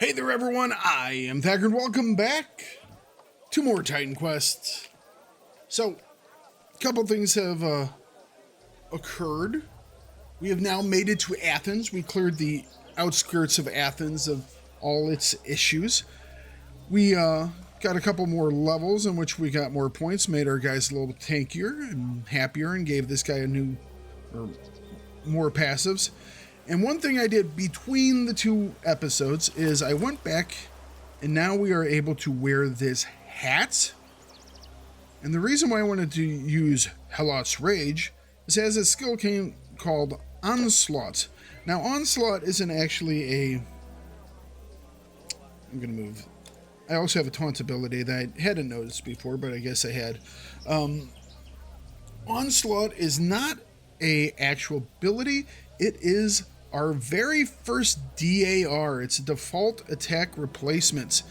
Hey there everyone, I am Thakard. Welcome back to more Titan Quest. So, a couple things have occurred. We have now made it to Athens. We cleared the outskirts of Athens of all its issues. We got a couple more levels in which we got more points, made our guys a little tankier and happier, and gave this guy a new, or more passives. And one thing I did between the two episodes is I went back and now we are able to wear this hat. And the reason why I wanted to use Helot's Rage is it has a skill called Onslaught. Now Onslaught isn't actually I'm going to move. I also have a taunt ability that I hadn't noticed before, but I guess I had. Onslaught is not a actual ability. It is our very first DAR. It's a default attack replacement.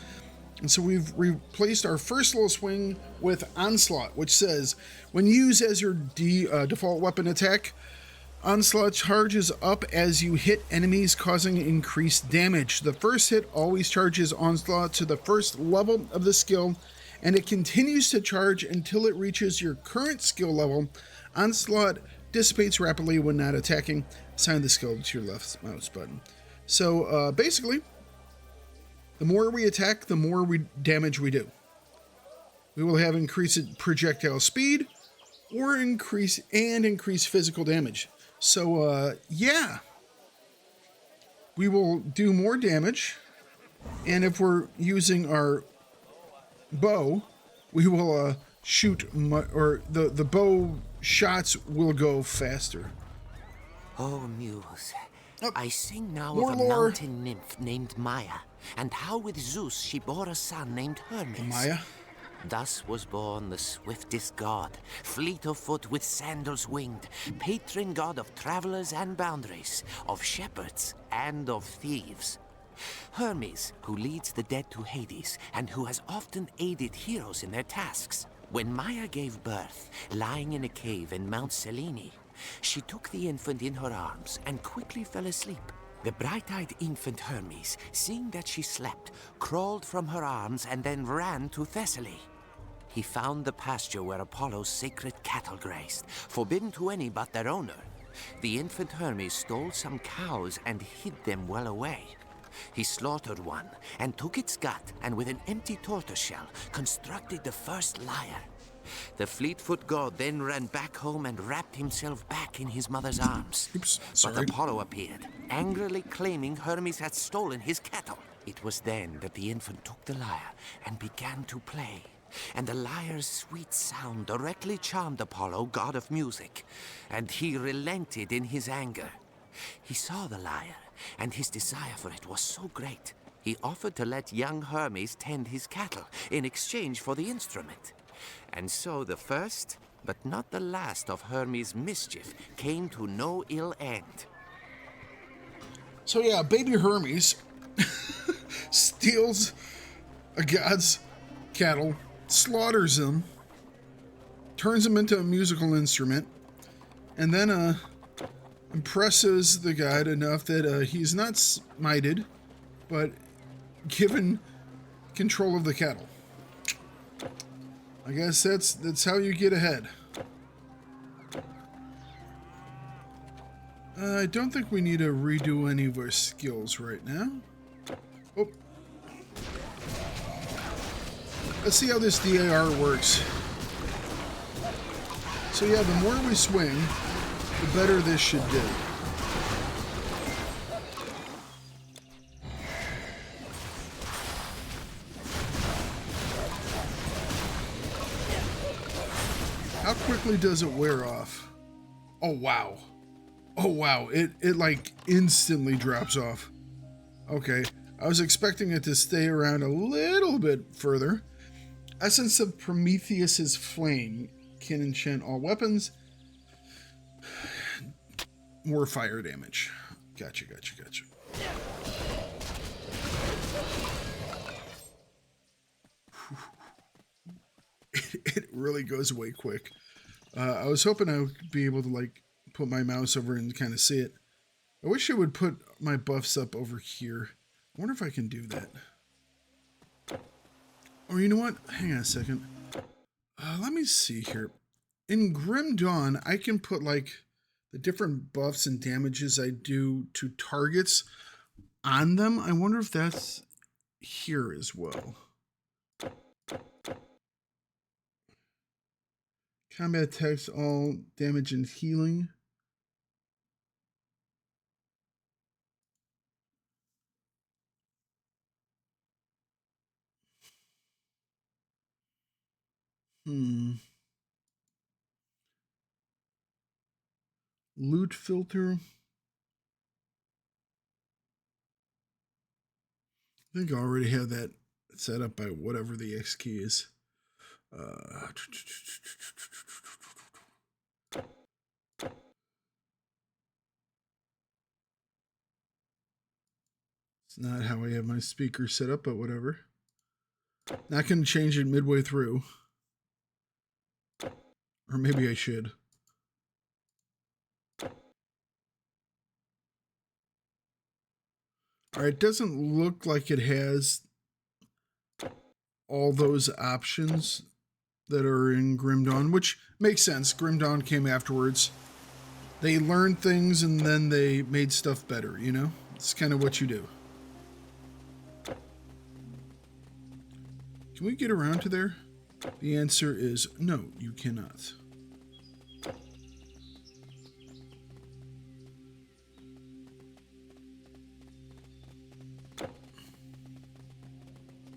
And so we've replaced our first little swing with Onslaught, which says, when used as your default weapon attack, Onslaught charges up as you hit enemies, causing increased damage. The first hit always charges Onslaught to the first level of the skill, and it continues to charge until it reaches your current skill level. Onslaught dissipates rapidly when not attacking. Assign the skill to your left mouse button. So basically, the more we attack, the more damage we do. We will have increased projectile speed or increase physical damage. So yeah, we will do more damage, and if we're using our bow, we will shoot the bow shots will go faster. Oh, Muse, I sing now more of a lore. mountain nymph named Maya, and how with Zeus she bore a son named Hermes. Maya? Thus was born the swiftest god, fleet of foot with sandals winged, patron god of travelers and boundaries, of shepherds and of thieves. Hermes, who leads the dead to Hades, and who has often aided heroes in their tasks. When Maya gave birth, lying in a cave in Mount Selene, she took the infant in her arms and quickly fell asleep. The bright-eyed infant Hermes, seeing that she slept, crawled from her arms and then ran to Thessaly. He found the pasture where Apollo's sacred cattle grazed, forbidden to any but their owner. The infant Hermes stole some cows and hid them well away. He slaughtered one and took its gut, and with an empty tortoiseshell constructed the first lyre. The fleet-foot god then ran back home and wrapped himself back in his mother's arms. Oops, sorry. But Apollo appeared, angrily claiming Hermes had stolen his cattle. It was then that the infant took the lyre and began to play. And the lyre's sweet sound directly charmed Apollo, god of music, and he relented in his anger. He saw the lyre, and his desire for it was so great, he offered to let young Hermes tend his cattle in exchange for the instrument. And so the first, but not the last of Hermes' mischief came to no ill end. So yeah, baby Hermes steals a god's cattle, slaughters them, turns them into a musical instrument, and then impresses the god enough that he's not smited, but given control of the cattle. I guess that's how you get ahead. I don't think we need to redo any of our skills right now. Oh. Let's see how this DAR works. So yeah, the more we swing, the better this should do. How quickly does it wear off? Oh wow. Oh wow, it like instantly drops off. Okay, I was expecting it to stay around a little bit further. Essence of Prometheus's Flame can enchant all weapons. More fire damage. Gotcha. It really goes away quick. I was hoping I would be able to like put my mouse over and kind of see it. I wish I would put my buffs up over here. I wonder if I can do that. Or you know what? Hang on a second. Let me see here. In Grim Dawn, I can put like the different buffs and damages I do to targets on them. I wonder if that's here as well. Combat attacks, all damage and healing. Loot filter. I think I already have that set up by whatever the X key is. It's not how I have my speaker set up, but whatever. Not going to change it midway through. Or maybe I should. Alright, it doesn't look like it has all those options that are in Grim Dawn, which makes sense. Grim Dawn came afterwards. They learned things and then they made stuff better, you know? It's kind of what you do. Can we get around to there? The answer is no, you cannot.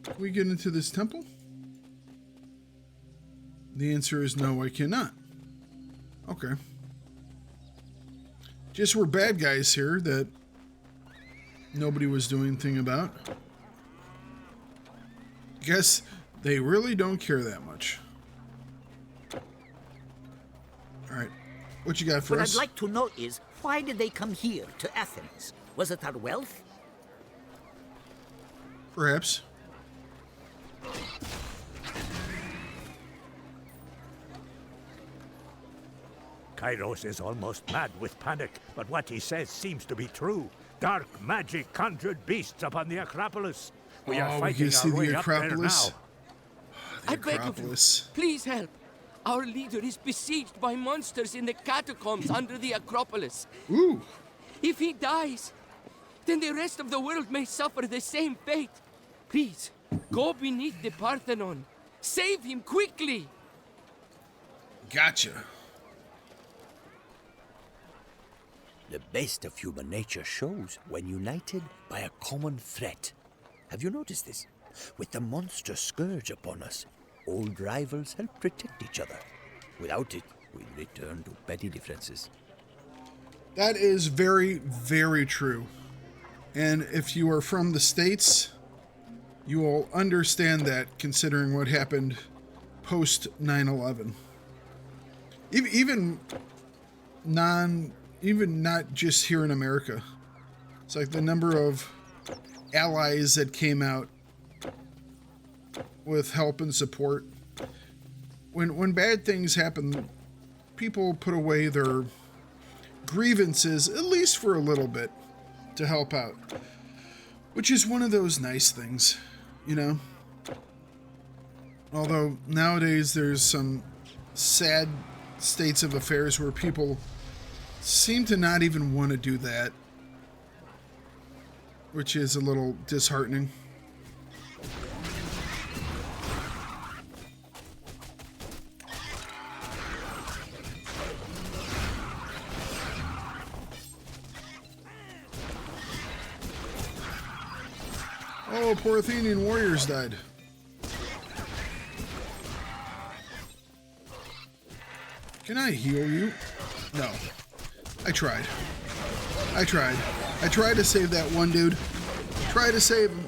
Can we get into this temple? The answer is no, I cannot. Okay. Just we're bad guys here that nobody was doing anything about. Guess they really don't care that much. Alright. What you got for us? What I'd like to know is, why did they come here to Athens? Was it our wealth? Perhaps. Kairos is almost mad with panic, but what he says seems to be true. Dark magic conjured beasts upon the Acropolis. We are fighting our way up there now. I beg of you, please help. Our leader is besieged by monsters in the catacombs under the Acropolis. Ooh. If he dies, then the rest of the world may suffer the same fate. Please, go beneath the Parthenon. Save him quickly! Gotcha. The best of human nature shows when united by a common threat. Have you noticed this? With the monster scourge upon us, old rivals help protect each other. Without it, we return to petty differences. That is very, very true. And if you are from the States, you will understand that, considering what happened post 9/11. Even not just here in America. It's like the number of allies that came out with help and support. When bad things happen, people put away their grievances, at least for a little bit, to help out. Which is one of those nice things, you know? Although nowadays there's some sad states of affairs where people seem to not even want to do that, which is a little disheartening. Oh, poor Athenian warriors died. Can I heal you? No. I tried. I tried to save that one dude. Tried to save him.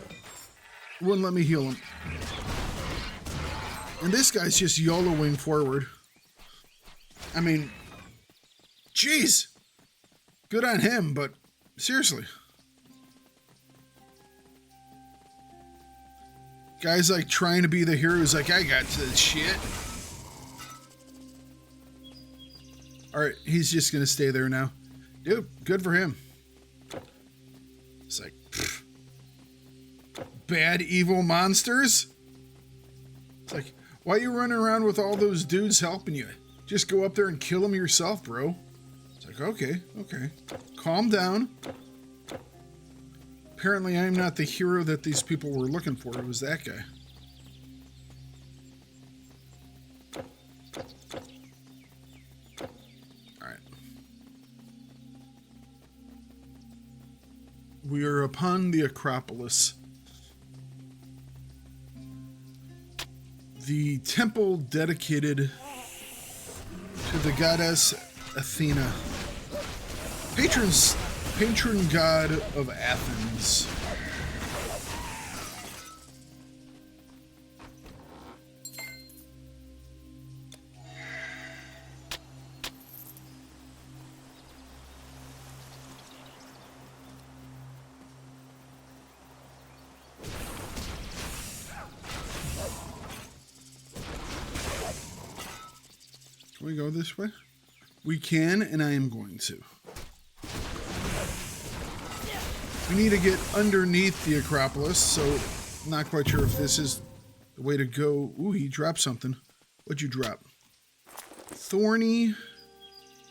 Wouldn't let me heal him. And this guy's just YOLOing forward. I mean, jeez. Good on him, but seriously. Guy's like trying to be the hero. He's like, I got this shit. Alright, he's just gonna stay there now. Dude, good for him. It's like, pfft. Bad evil monsters? It's like, why are you running around with all those dudes helping you? Just go up there and kill them yourself, bro. It's like, okay. Calm down. Apparently I'm not the hero that these people were looking for. It was that guy. Alright. We are upon the Acropolis. The temple dedicated to the goddess Athena, patron god of Athens. Can we go this way? We can, and I am going to. We need to get underneath the Acropolis, so not quite sure if this is the way to go. Ooh, he dropped something. What'd you drop? Thorny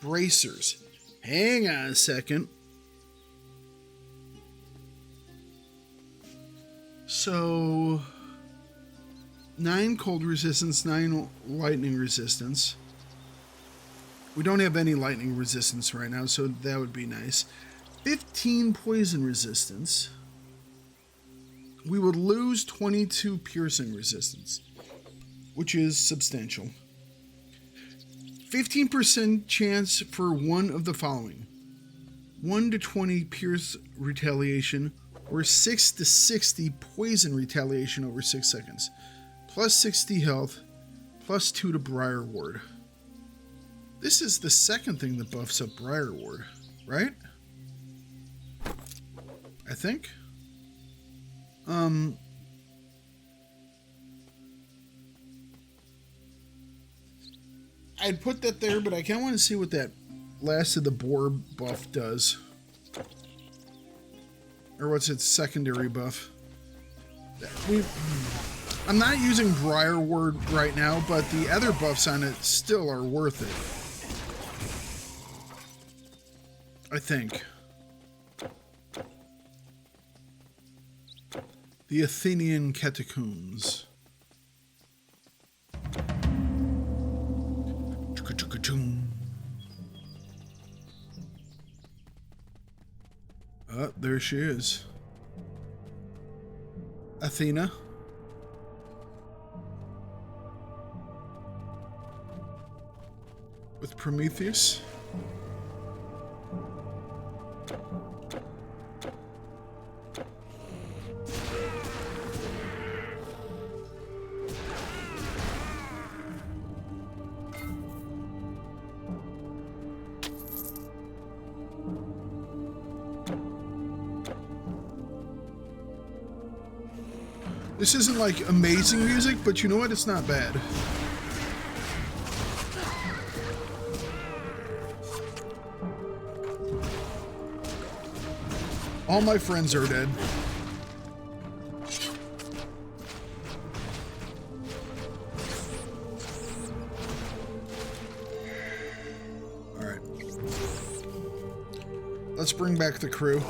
bracers. Hang on a second. So 9 cold resistance, 9 lightning resistance. We don't have any lightning resistance right now, so that would be nice. 15 poison resistance. We would lose 22 piercing resistance, which is substantial. 15% chance for one of the following: 1 to 20 pierce retaliation, or 6 to 60 poison retaliation over 6 seconds. Plus 60 health, plus 2 to Briar Ward. This is the second thing that buffs up Briar Ward, right? I think. I'd put that there, but I kind of want to see what that Last of the Boar buff does. Or what's its secondary buff? I'm not using Briar Ward right now, but the other buffs on it still are worth it. I think. The Athenian Catacombs. There she is. Athena. With Prometheus. This isn't like amazing music, but you know what? It's not bad. All my friends are dead. All right. Let's bring back the crew.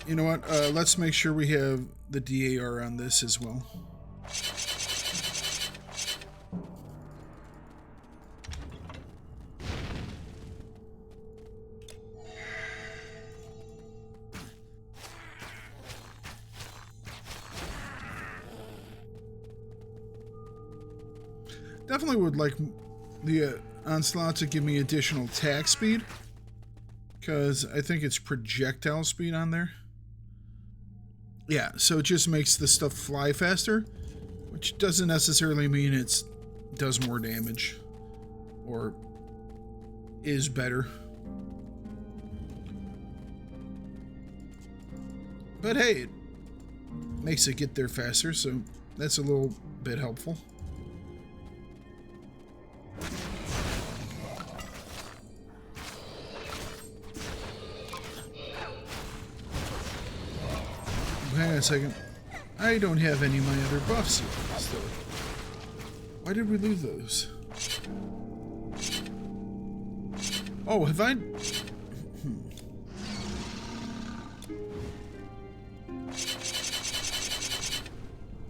You know what? Let's make sure we have the DAR on this as well. Definitely would like the Onslaught to give me additional attack speed, because I think it's projectile speed on there. Yeah, so it just makes the stuff fly faster, which doesn't necessarily mean it does more damage or is better. But hey, makes it get there faster, so that's a little bit helpful. Hang on a second. I don't have any of my other buffs still. Why did we lose those? Oh, have I...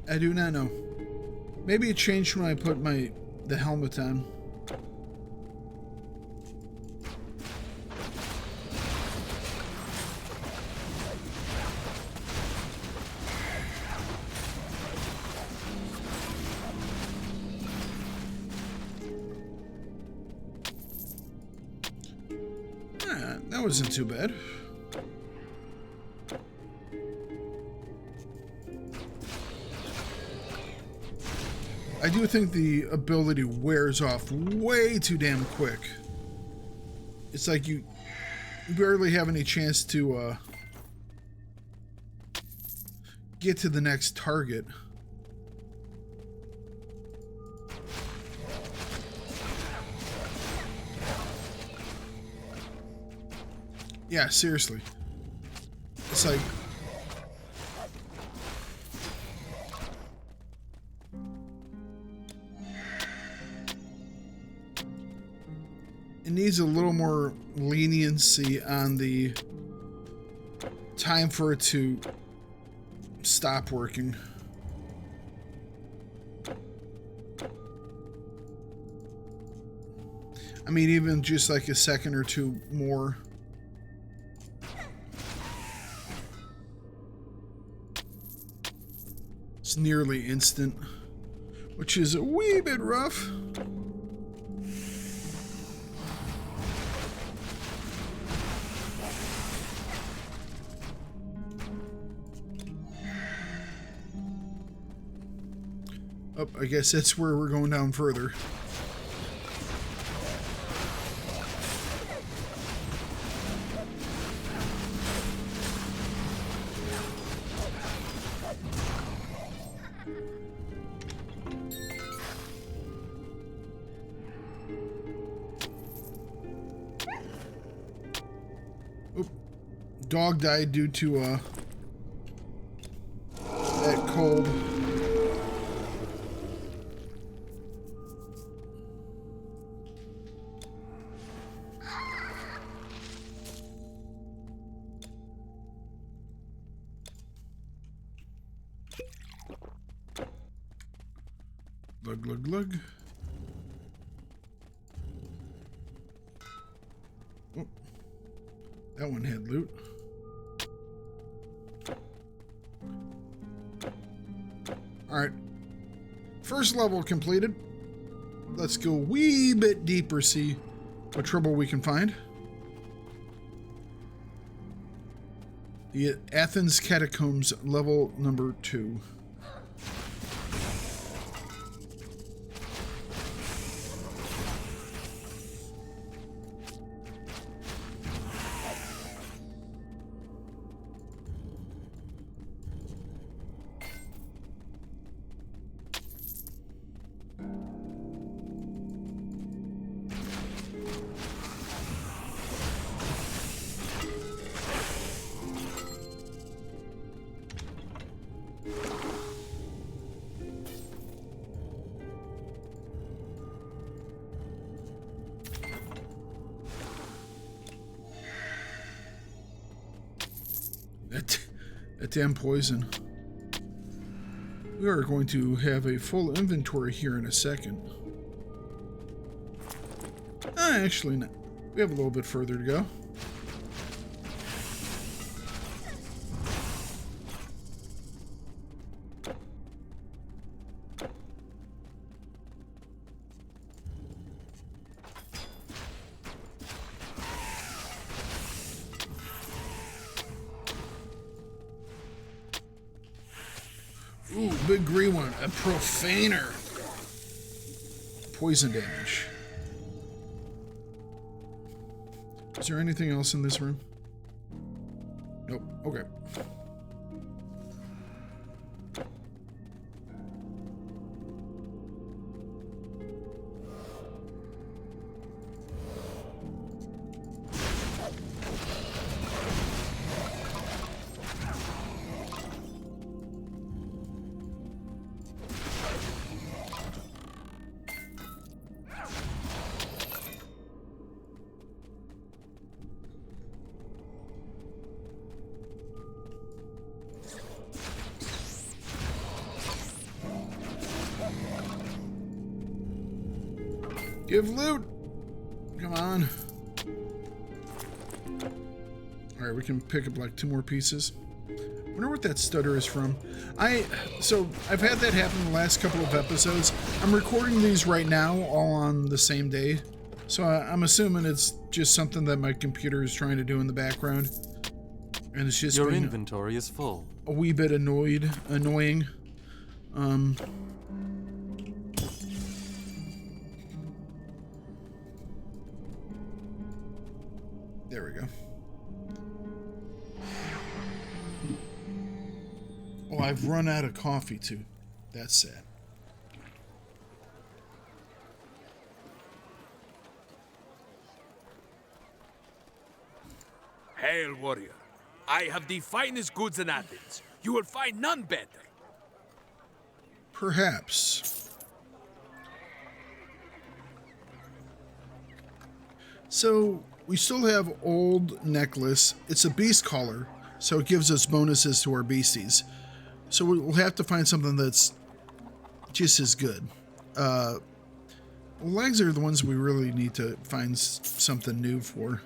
I do not know. Maybe it changed when I put the helmet on. That wasn't too bad. I do think the ability wears off way too damn quick. It's like you barely have any chance to get to the next target. Yeah, seriously. It's like... it needs a little more leniency on the time for it to stop working. I mean, even just like a second or two more. It's nearly instant, which is a wee bit rough. Oh, I guess that's where we're going down further. Dog died due to that cold. Glug, glug, glug. Oh, that one had loot. Alright, first level completed. Let's go a wee bit deeper, see what trouble we can find. The Athens Catacombs, level number 2. That damn poison. We are going to have a full inventory here in a second. Actually, no. We have a little bit further to go. Ooh, big green one. A profaner. Poison damage. Is there anything else in this room? Nope. Okay. Give loot. Come on. All right, we can pick up like 2 more pieces. Wonder what that stutter is from. So I've had that happen the last couple of episodes. I'm recording these right now, all on the same day. So I'm assuming it's just something that my computer is trying to do in the background. And it's just your inventory is full. A wee bit annoying. There we go. Oh, I've run out of coffee too. That's sad. Hail, warrior. I have the finest goods in Athens. You will find none better. Perhaps. So, we still have old necklace. It's a beast collar, so it gives us bonuses to our beasties. So we'll have to find something that's just as good. Legs are the ones we really need to find something new for.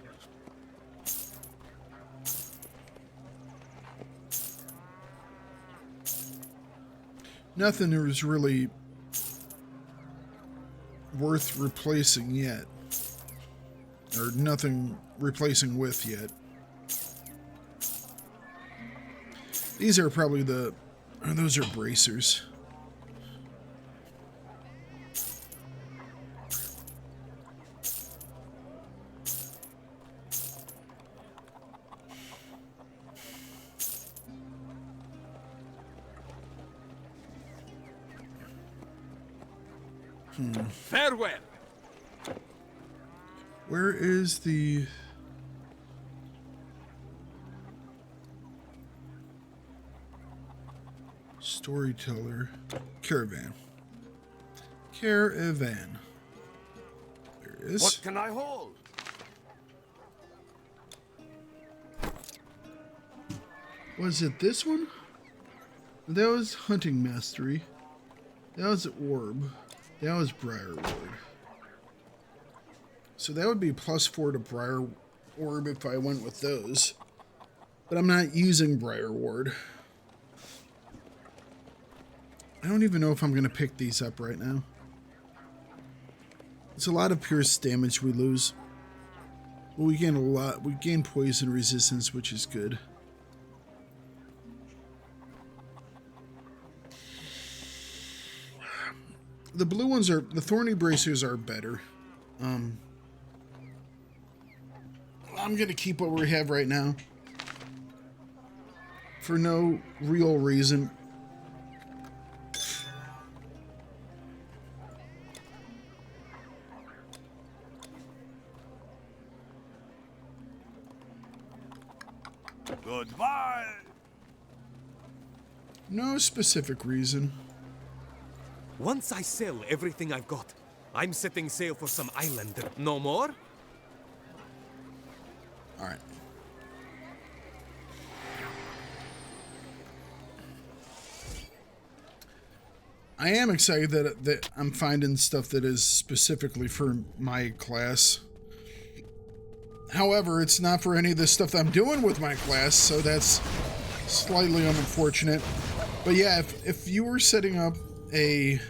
Nothing is really worth replacing yet. Or nothing replacing with yet. These are probably those are bracers. Farewell. Where is the... Storyteller? Caravan. Caravan. There it is. What can I hold? Was it this one? That was Hunting Mastery. That was Orb. That was Briarwood. So that would be +4 to Briar Orb if I went with those. But I'm not using Briarwood. I don't even know if I'm going to pick these up right now. It's a lot of pierce damage we lose. But we gain a lot. We gain poison resistance, which is good. The blue ones are... The thorny bracers are better. I'm going to keep what we have right now. For no real reason. Goodbye. No specific reason. Once I sell everything I've got, I'm setting sail for some island. No more? All right. I am excited that I'm finding stuff that is specifically for my class. However, it's not for any of the stuff that I'm doing with my class, so that's slightly unfortunate. But yeah, if you were setting up a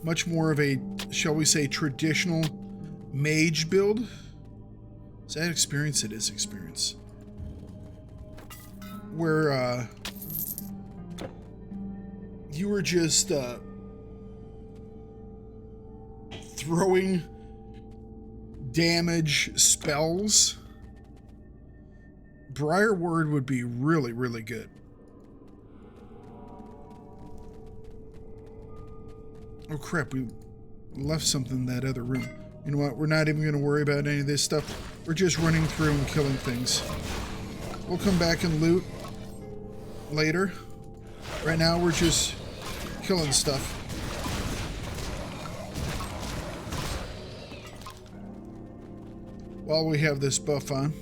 much more of a, shall we say, traditional mage build, is that experience? It is experience. Where you were just throwing damage spells, Briarwood would be really, really good. Oh crap, we left something in that other room. You know what, we're not even going to worry about any of this stuff. We're just running through and killing things. We'll come back and loot later. Right now we're just killing stuff. While we have this buff on.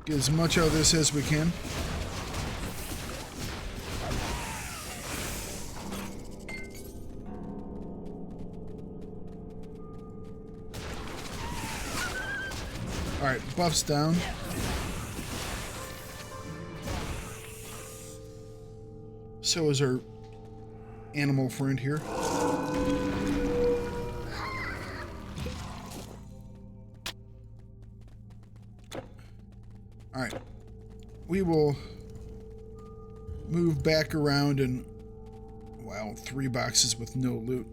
Get as much out of this as we can. Alright, buff's down. So is our animal friend here. Alright. We will move back around and... Wow, 3 boxes with no loot.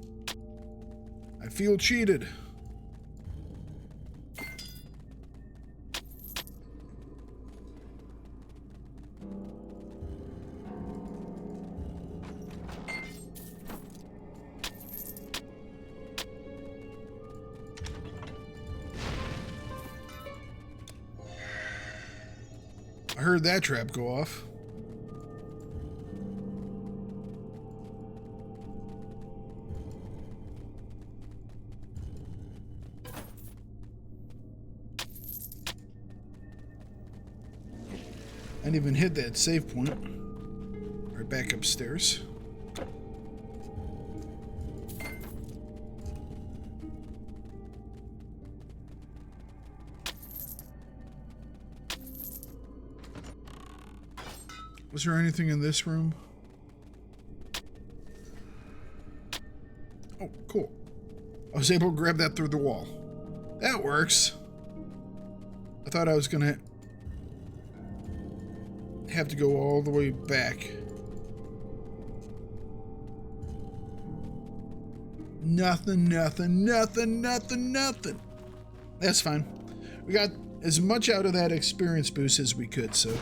I feel cheated. I heard that trap go off. I didn't even hit that save point. Right back upstairs. Was there anything in this room? Oh, cool. I was able to grab that through the wall. That works. I thought I was gonna have to go all the way back. Nothing. That's fine. We got as much out of that experience boost as we could, so...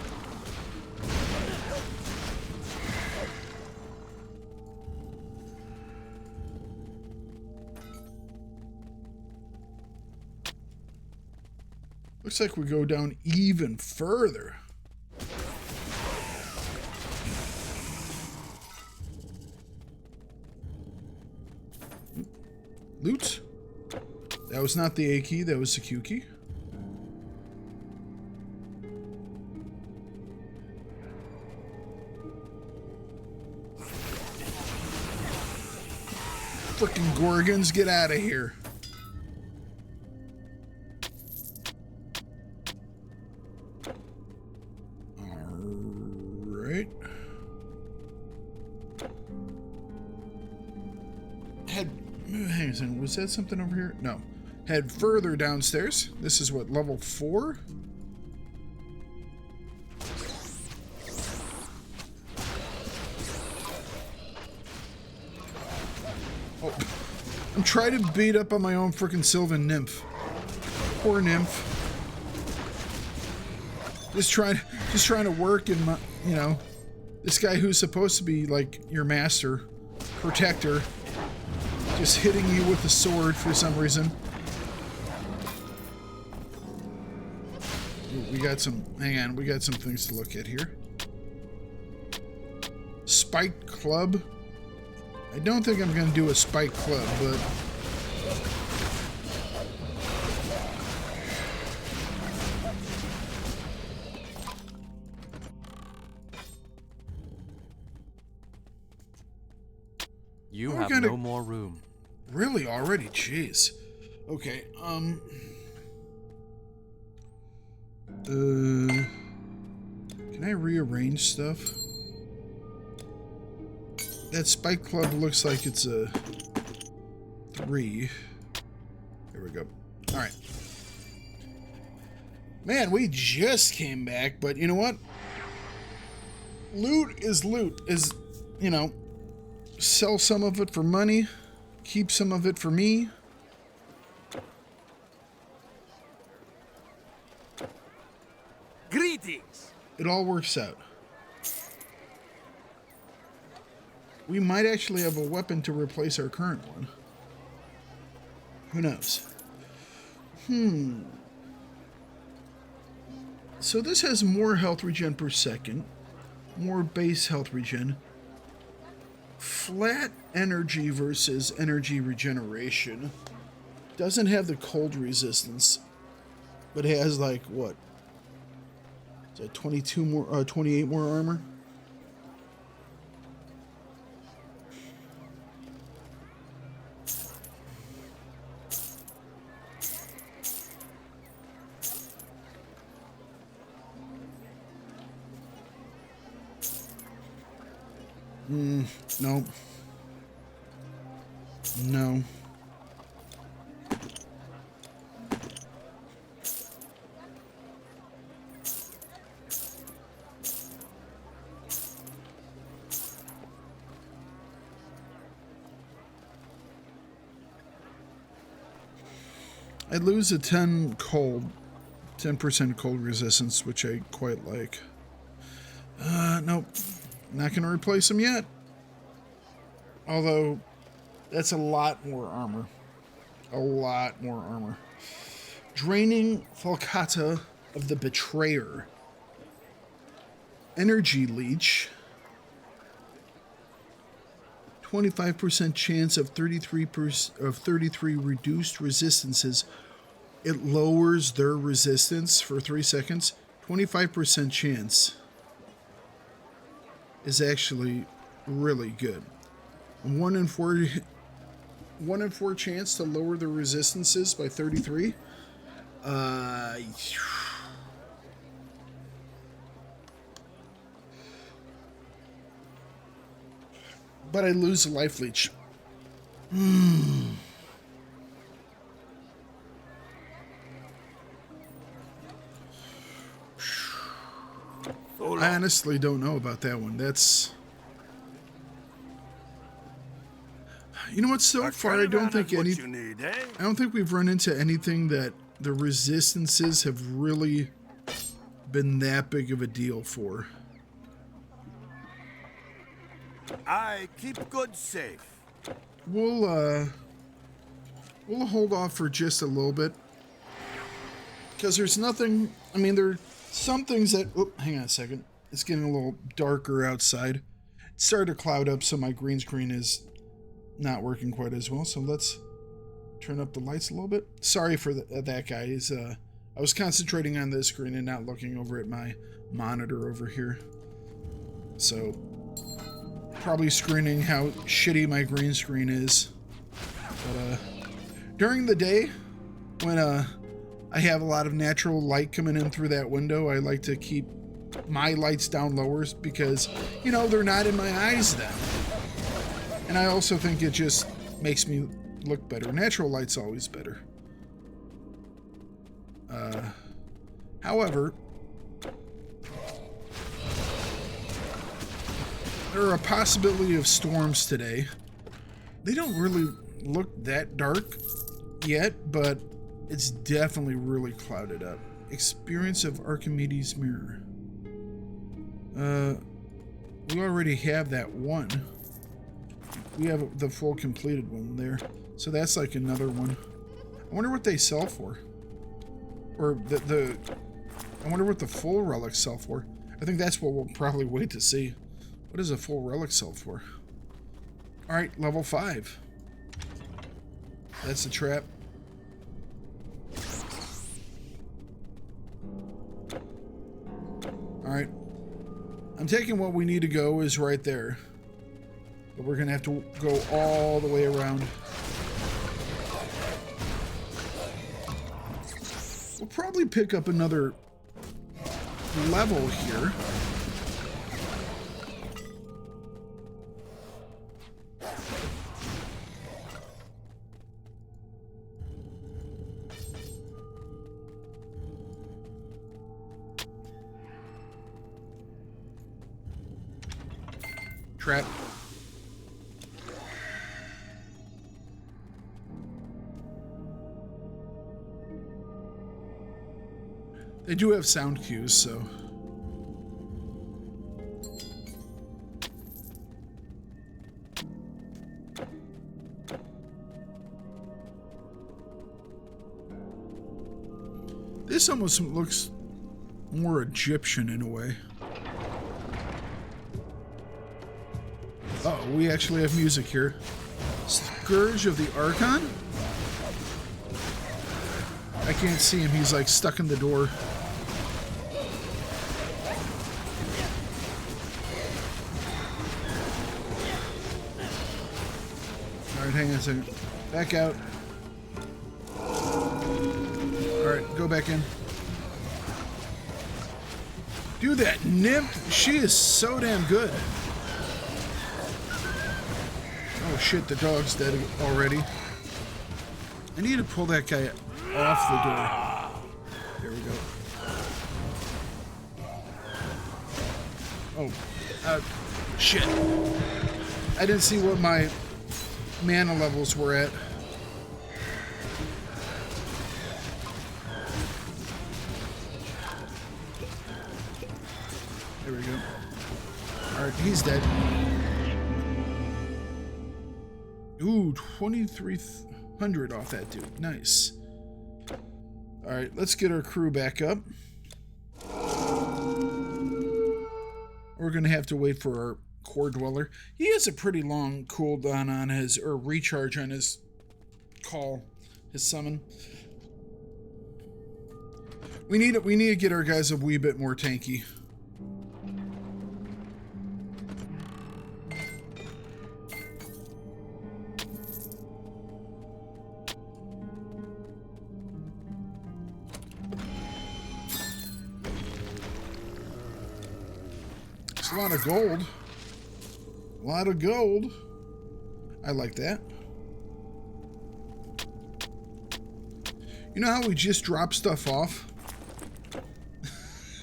Looks like we go down even further. Loot. That was not the A key, that was the Q key. Frickin' Gorgons, get out of here. Alright. Hang on a second, was that something over here? No. Head further downstairs. This is what, level 4? Oh, I'm trying to beat up on my own frickin' Sylvan Nymph. Poor Nymph. Just trying to work in my, you know, this guy who's supposed to be like your master, protector, just hitting you with a sword for some reason. Ooh, we got some, hang on, we got some things to look at here. Spike Club. I don't think I'm going to do a Spike Club, but... You have no more room. Really? Already? Jeez. Okay, can I rearrange stuff? That Spike Club looks like it's a 3. There we go. Alright. Man, we just came back, but you know what? Loot is loot. Is, you know, sell some of it for money, keep some of it for me. Greetings! It all works out. We might actually have a weapon to replace our current one. Who knows? So this has more health regen per second, more base health regen, flat energy versus energy regeneration. Doesn't have the cold resistance, but it has like what? So 22 more, 28 more armor. No. No. I lose a 10% cold resistance, which I quite like. Nope. Not going to replace him yet. Although, that's a lot more armor. A lot more armor. Draining Falcata of the Betrayer. Energy Leech. 25% chance of 33 reduced resistances. It lowers their resistance for 3 seconds. 25% chance is actually really good. 1 in 4 chance to lower the resistances by 33. But I lose a life leech. I honestly don't know about that one. That's... You know what? So far, I don't think I don't think we've run into anything that the resistances have really been that big of a deal for. I keep goods safe. We'll hold off for just a little bit. Because there's nothing... I mean, there are some things that... Oh, hang on a second. It's getting a little darker outside. It started to cloud up, so my green screen is not working quite as well. So let's turn up the lights a little bit. Sorry for that, guys. I was concentrating on this screen and not looking over at my monitor over here. So... probably screening how shitty my green screen is. But during the day, when I have a lot of natural light coming in through that window, I like to keep my lights down lower because, you know, they're not in my eyes then. And I also think it just makes me look better. Natural light's always better. However, there are a possibility of storms today. They don't really look that dark yet, but it's definitely really clouded up. Experience of Archimedes' Mirror. We already have that one. We have the full completed one there. So that's like another one. I wonder what they sell for. Or I wonder what the full relics sell for. I think that's what we'll probably wait to see. What does a full relic sell for? Alright, level 5. That's the trap. Alright. I'm taking what we need to go is right there. But we're going to have to go all the way around. We'll probably pick up another level here. Trap. They do have sound cues, so... This almost looks more Egyptian in a way. Uh-oh, we actually have music here. Scourge of the Archon? I can't see him, he's like stuck in the door. hang on a second. Back out. Alright, go back in. Dude, that nymph, she is so damn good. Oh shit, the dog's dead already. I need to pull that guy off the door. There we go. Oh, shit. I didn't see what my mana levels were at. There we go. Alright, he's dead. Ooh, 2,300 off that dude. Nice. Alright, let's get our crew back up. We're going to have to wait for our core dweller. He has a pretty long cooldown on his, or recharge on his call, his summon. We need to get our guys a wee bit more tanky. It's a lot of gold. A lot of gold. I like that. You know how we just drop stuff off?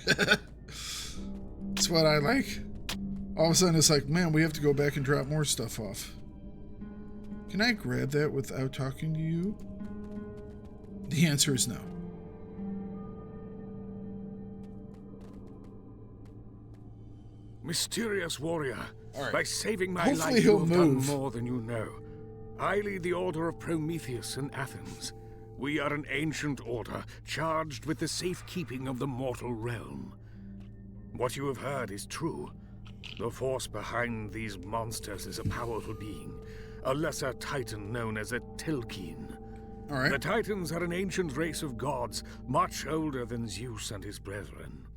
That's what I like. All of a sudden it's like, man, we have to go back and drop more stuff off. Can I grab that without talking to you? The answer is no. Mysterious warrior, right. By saving my Hopefully life, he'll you have move. done more than you know. I lead the Order of Prometheus in Athens. We are an ancient order, charged with the safekeeping of the mortal realm. What you have heard is true. The force behind these monsters is a powerful being, a lesser titan known as a Telkine. All right. The Titans are an ancient race of gods, much older than Zeus and his brethren.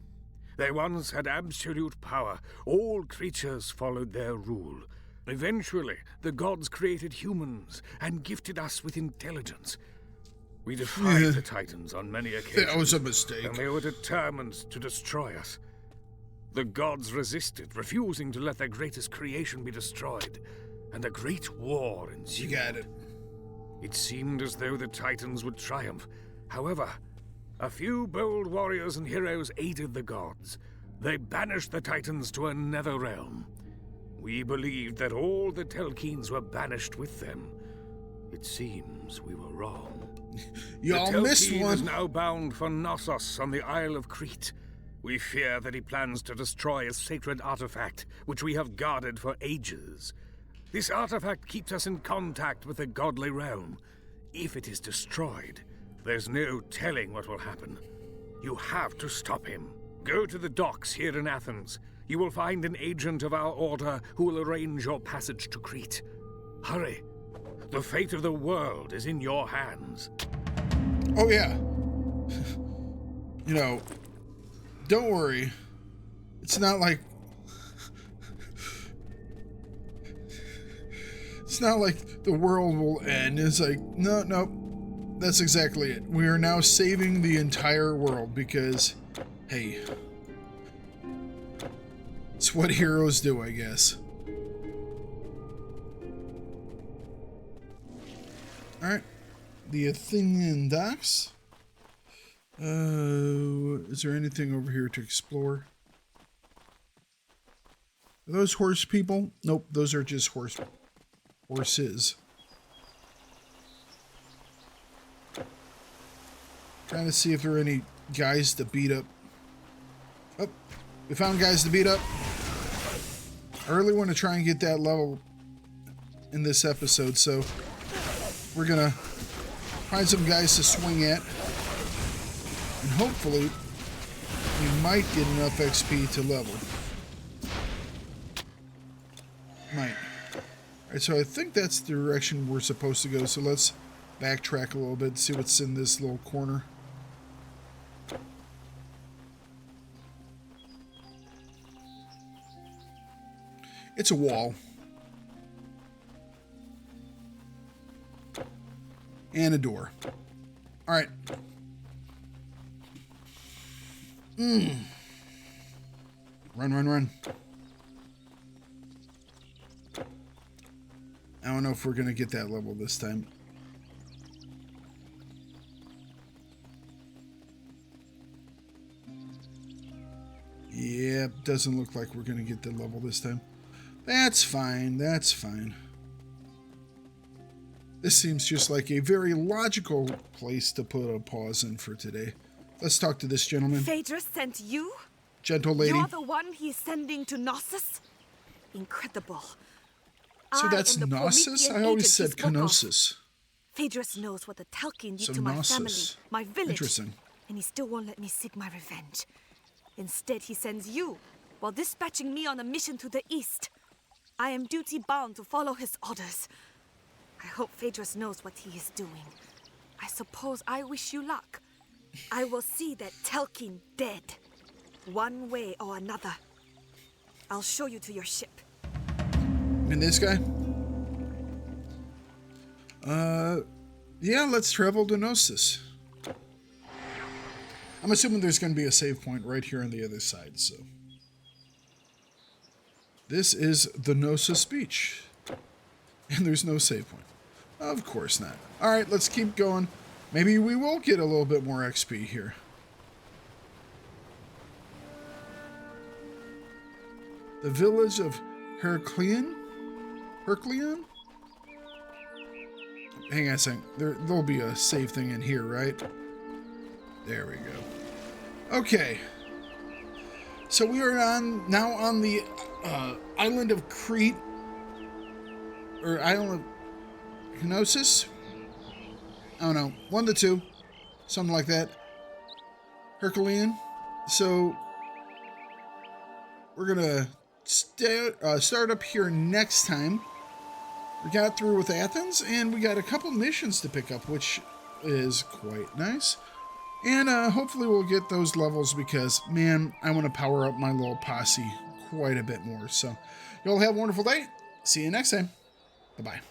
They once had absolute power. All creatures followed their rule. Eventually, the gods created humans and gifted us with intelligence. We defied the Titans on many occasions. That was a mistake. And they were determined to destroy us. The gods resisted, refusing to let their greatest creation be destroyed. And a great war ensued. You got it. It seemed as though the Titans would triumph. However, a few bold warriors and heroes aided the gods. They banished the Titans to a nether realm. We believed that all the Telkines were banished with them. It seems we were wrong. Y'all missed The Telkine one. is now bound for Knossos on the Isle of Crete. We fear that he plans to destroy a sacred artifact, which we have guarded for ages. This artifact keeps us in contact with the godly realm. If it is destroyed, there's no telling what will happen. You have to stop him. Go to the docks here in Athens. You will find an agent of our order who will arrange your passage to Crete. Hurry. The fate of the world is in your hands. Oh, yeah. You know, don't worry. It's not like... It's not like the world will end. It's like, no. That's exactly it. We are now saving the entire world because, hey, it's what heroes do, I guess. Alright. The Athenian docks. Is there anything over here to explore? Are those horse people? Nope, those are just horses. Trying to see if there are any guys to beat up. Oh, we found guys to beat up. I really want to try and get that level in this episode, so we're gonna find some guys to swing at. And hopefully, we might get enough XP to level. Might. Alright, so I think that's the direction we're supposed to go, so let's backtrack a little bit and see what's in this little corner. It's a wall. And a door. All right. Run. I don't know if we're going to get that level this time. Yeah, doesn't look like we're going to get the level this time. That's fine. That's fine. This seems just like a very logical place to put a pause in for today. Let's talk to this gentleman. Phaedrus sent you? Gentle lady. You're the one he's sending to Knossos? Incredible. So that's Knossos? I always said Knossos. Phaedrus knows what the Thalkien did So to my Knossos. family, my village. Interesting. And he still won't let me seek my revenge. Instead, he sends you, while dispatching me on a mission to the east. I am duty-bound to follow his orders. I hope Phaedrus knows what he is doing. I suppose I wish you luck. I will see that Thalkien dead, one way or another. I'll show you to your ship. And this guy? Yeah, let's travel to Knossos. I'm assuming there's going to be a save point right here on the other side, so. This is the Knossos beach. And there's no save point. Of course not. Alright, let's keep going. Maybe we will get a little bit more XP here. The village of Heracleon? Heracleon? Hang on a second. There'll be a save thing in here, right? There we go. Okay. So we are now on the island of Crete. Or island of Knossos? I don't know. 1 to 2. Something like that. Herculean. So we're going to start up here next time. We got through with Athens, and we got a couple missions to pick up, which is quite nice. And hopefully we'll get those levels because, man, I want to power up my little posse quite a bit more. So y'all have a wonderful day. See you next time. Bye-bye.